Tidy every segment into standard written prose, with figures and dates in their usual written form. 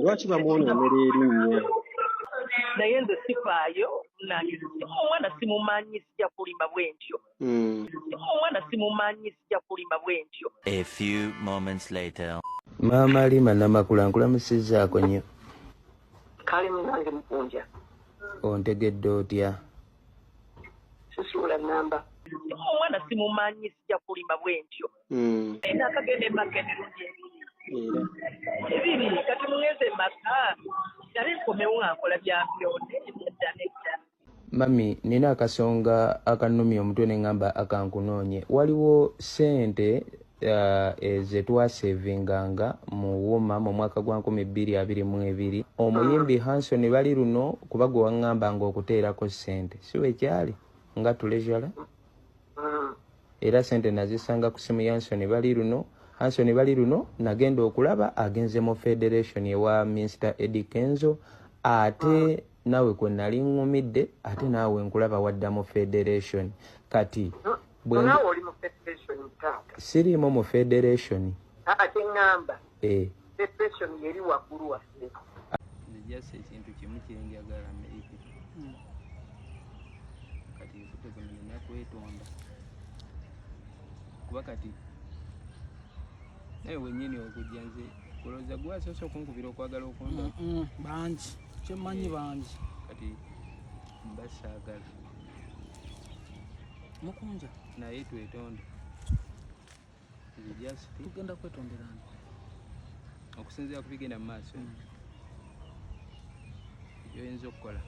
Lwaki bamwonoonera erinnya? naye nze sifaayo nange omwana simumanyi sijja kulima bwe ntyo omwana simumanyi sijja kulima bwe ntyo. A few moments later. Maama Lima Namakula nkulamusizzaako nnyo. Kale munange mukunja Ontegedde otya? sisuula namba omwana simumanyi sijja kulima bwe ntyo era akagenda emaka emirundi ebiri kati mugeze emaka nali nkomewo nga nkola byabyonde edda nedda. Mami, nina akasonga akanumya omutwe ne ngamba akankunoonye. Waliwo ssente ze twasevinganga mu Woma mu mwaka gwa 2022. Omuyimbi Hanson bali luno kuba gwe waŋŋambanga okuteerako ssente. Si we kyali nga tulejola? Era ssente nazisanga ku simu ya Hanson bali luno nagenda okulaba agenze mu Federation ewa Mr. Eddie Kenzo ate nawe kwe nali ŋŋumidde ate naawe nkulaba wadda mu Federation. Kati Nawe oli mu Federation taata? Siriimu mu Federation. Ate ŋŋamba Federation yeri waggulu waffe. Nze ekintu kimu kye njagala Amerika. Kati nfute kuno nina kwetonda. Kuba kati naye wennyini okujja nze kulowooza gwe asoose okunkubira okwagala okunda. Bangi kyemmanyi bangi. Kati mbasaagala Mukunja naye twetonde. Tugenda kwetonderana okusinziira ku bigenda mu maaso byoyinza okukola.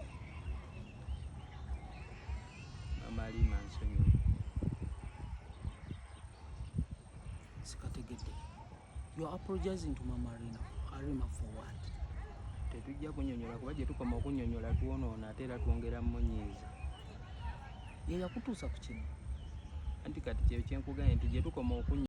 Maama Lima nsonyiwa. sikategedde. You are apologizing to Mama Arima for what? Tetujja kunnyonnyola kuba gye tukoma okunnyonnyola tuwonoona ate era twongera mmunyiiza. Ye yakutuusa ku kino. Anti kati kye kyenkuganye nti gye tukoma